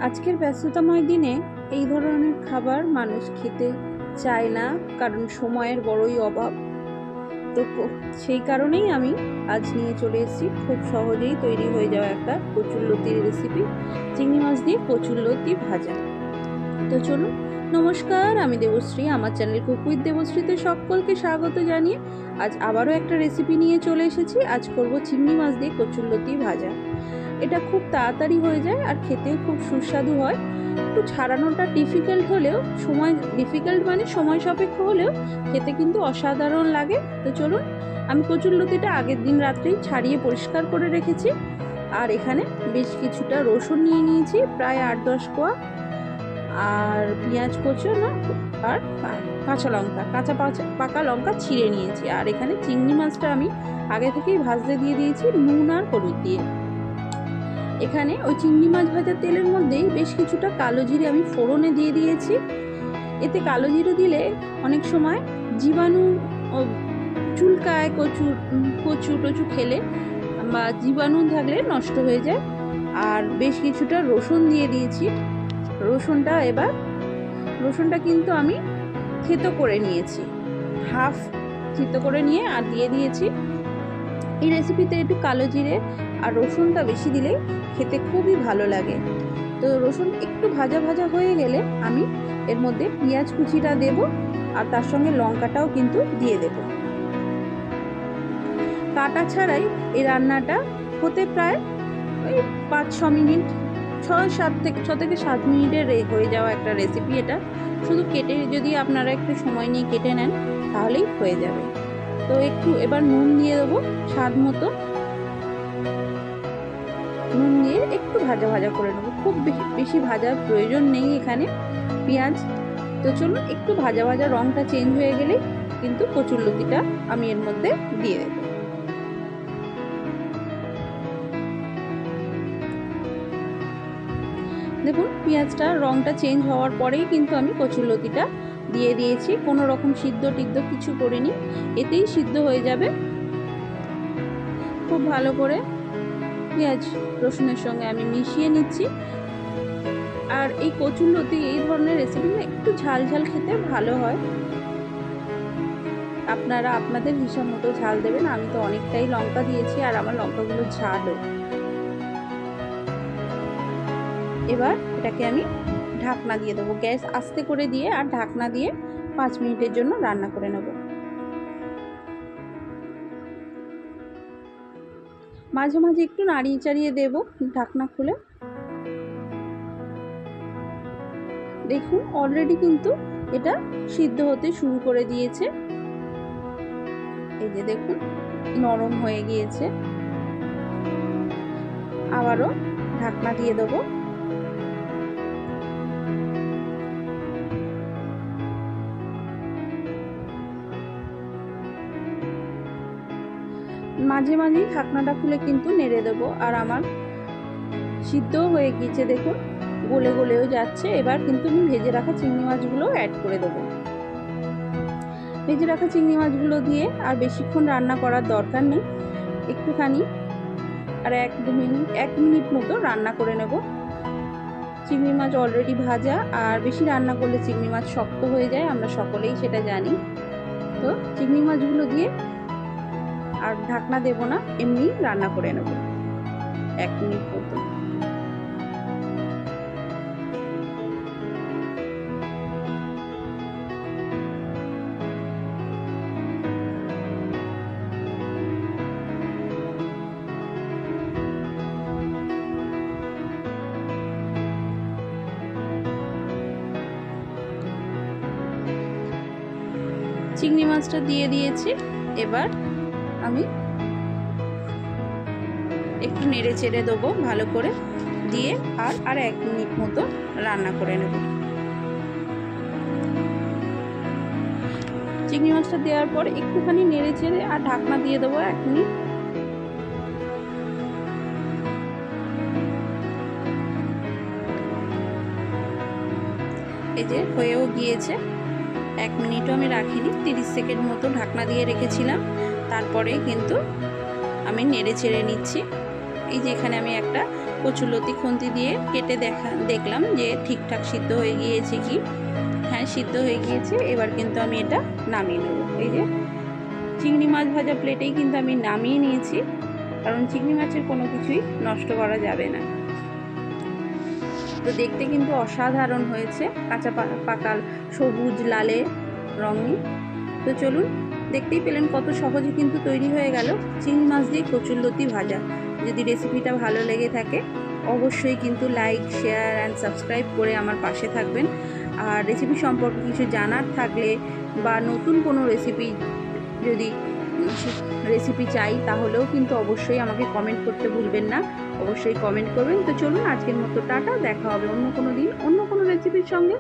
আজকের ব্যস্ততাময় দিনে এই ধরনের খাবার মানুষ খেতে চায় না, কারণ সময়ের বড়ই অভাব। তো সেই কারণেই আমি আজ নিয়ে চলে এসেছি খুব সহজেই তৈরি হয়ে যাওয়া একটা কচুরলতির রেসিপি, চিংড়ি মাছ দিয়ে কচুরলতি ভাজা। তো চলুন। নমস্কার, আমি দেবশ্রী। আমার চ্যানেল কুক উইথ দেবশ্রীতে সকলকে স্বাগত জানিয়ে আজ আবারও একটা রেসিপি নিয়ে চলে এসেছি। আজ করব চিংড়ি মাছ দিয়ে কচুরলতি ভাজা। এটা খুব তাড়াতাড়ি হয়ে যায় আর খেতেও খুব সুস্বাদু হয়। একটু ছাড়ানোটা ডিফিকাল্ট হলেও সময় সাপেক্ষ হলেও খেতে কিন্তু অসাধারণ লাগে। তো চলুন, আমি কচুরলতিটা আগের দিন রাত্রেই ছাড়িয়ে পরিষ্কার করে রেখেছি। আর এখানে বেশ কিছুটা রসুন নিয়ে নিয়েছি, প্রায় 8-10 কোয়া, আর পেঁয়াজ কুচনো আর কাঁচা পাকা লঙ্কা ছিঁড়ে নিয়েছি। আর এখানে চিংড়ি মাছটা আমি আগে থেকেই ভাজতে দিয়ে দিয়েছি নুন আর হলুদ দিয়ে। এখানে ওই চিংড়ি মাছ ভাজার তেলের মধ্যেই বেশ কিছুটা কালো জিরে আমি ফোড়নে দিয়ে দিয়েছি। এতে কালো জিরে দিলে অনেক সময় জীবাণু চুলকায়, কচু টচু খেলে বা জীবাণু থাকলে নষ্ট হয়ে যায়। আর বেশ কিছুটা রসুন দিয়ে দিয়েছি। রসুনটা কিন্তু আমি থেতো করে নিয়েছি, হাফ থেতো করে নিয়ে আর দিয়ে দিয়েছি। এই রেসিপিতে একটু কালো জিরে আর রসুনটা বেশি দিলে খেতে খুবই ভালো লাগে। তো রসুন একটু ভাজা ভাজা হয়ে গেলে আমি এর মধ্যে পেঁয়াজ কুচিটা দেব, আর তার সঙ্গে লঙ্কাটাও কিন্তু দিয়ে দেব। কাটা ছাড়াই এই রান্নাটা হতে প্রায় ওই 5-6 মিনিট, 6 থেকে 7 মিনিটের হয়ে যাওয়া একটা রেসিপি। এটা শুধু কেটে যদি আপনারা একটু সময় নিয়ে কেটে নেন তাহলেই হয়ে যাবে। তো একটু এবার নুন দিয়ে দেবো স্বাদ মতো। নুন দিয়ে একটু ভাজা ভাজা করে নেবো, খুব বেশি ভাজার প্রয়োজন নেই এখানে পেঁয়াজ। তো চলুন, একটু ভাজা ভাজা রঙটা চেঞ্জ হয়ে গেলে কিন্তু কচুরলতিটা আমি এর মধ্যে দিয়ে দেবো। দেখুন, পেঁয়াজটা রঙটা চেঞ্জ হওয়ার পরেই কিন্তু আমি কচুরলতিটা দিয়ে দিয়েছি। কোনো রকম সিদ্ধ কিছু করিনি, এতেই সিদ্ধ হয়ে যাবে। খুব ভালো করে পেঁয়াজ রসুনের সঙ্গে আমি মিশিয়ে নিচ্ছি। আর এই কচুরলতি এই ধরনের রেসিপি একটু ঝাল ঝাল খেতে ভালো হয়। আপনারা আপনাদের হিসাব মতো ঝাল দেবেন। আমি তো অনেকটাই লঙ্কা দিয়েছি আর আমার লঙ্কাগুলো ঝালও। এবার এটাকে আমি ঢাকনা দিয়ে দেবো, গ্যাস আস্তে করে দিয়ে আর ঢাকনা দিয়ে 5 মিনিটের জন্য রান্না করে নেব। মাঝে মাঝে একটু নাড়িয়ে চাড়িয়ে দেবো ঢাকনা খুলে। দেখুন, অলরেডি কিন্তু এটা সিদ্ধ হতে শুরু করে দিয়েছে। এই যে দেখুন, নরম হয়ে গিয়েছে। আবারও ঢাকনা দিয়ে দেবো। মাঝে মাঝেই ঢাকনাটা খুলে কিন্তু নেড়ে দেবো। আর আমার সিদ্ধ হয়ে গিয়েছে, দেখুন গলেও যাচ্ছে। এবার কিন্তু আমি ভেজে রাখা চিংড়ি মাছগুলো অ্যাড করে দেবো। ভেজে রাখা চিংড়ি মাছগুলো দিয়ে আর বেশিক্ষণ রান্না করার দরকার নেই, একটুখানি আর 1 মিনিট মতো রান্না করে নেব। চিংড়ি মাছ অলরেডি ভাজা, আর বেশি রান্না করলে চিংড়ি মাছ শক্ত হয়ে যায়, আমরা সকলেই সেটা জানি। তো চিংড়ি মাছগুলো দিয়ে আর ঢাকনা দেব না, এমনি রান্না করে নেব 1 মিনিট মতো। চিংড়ি মাছটা দিয়ে দিয়েছি। এবার আমি একটু নেড়ে চেড়ে দেবো ভালো করে দিয়ে, আর 1 মিনিট মতো রান্না করে নেব। চিংড়ি মাছটা দেওয়ার পর একটুখানি নেড়ে চেড়ে আর ঢাকনা দিয়ে দেবো 1 মিনিট। এই যে হয়েও গিয়েছে। 1 মিনিটও আমি রাখিনি, 30 সেকেন্ড মতো ঢাকনা দিয়ে রেখেছিলাম। তারপরে কিন্তু আমি নেড়ে চেড়ে নিচ্ছি। এই যে এখানে আমি একটা কচুলতি খুন্তি দিয়ে কেটে দেখলাম যে ঠিকঠাক সিদ্ধ হয়ে গিয়েছে কি। হ্যাঁ, সিদ্ধ হয়ে গিয়েছে। এবার কিন্তু আমি এটা নামিয়ে নেব। এই যে চিংড়ি মাছ ভাজা প্লেটেই কিন্তু আমি নামিয়ে নিয়েছি, কারণ চিংড়ি মাছের কোনো কিছুই নষ্ট করা যাবে না। তো দেখতে কিন্তু অসাধারণ হয়েছে, কাঁচা পাকা সবুজ লালে রঙে। তো চলুন, দেখতেই পেলেন কত সহজে কিন্তু তৈরি হয়ে গেল চিংড়ি মাছ দিয়ে কচুরলতি ভাজা। যদি রেসিপিটা ভালো লেগে থাকে অবশ্যই কিন্তু লাইক, শেয়ার অ্যান্ড সাবস্ক্রাইব করে আমার পাশে থাকবেন। আর রেসিপি সম্পর্কে কিছু জানার থাকলে বা নতুন কোনো রেসিপি চাই তাহলেও কিন্তু অবশ্যই আমাকে কমেন্ট করতে ভুলবেন না, অবশ্যই কমেন্ট করবেন। তো চলুন, আজকের মতো টাটা, দেখা হবে অন্য কোনো দিন অন্য কোনো রেসিপির সঙ্গে।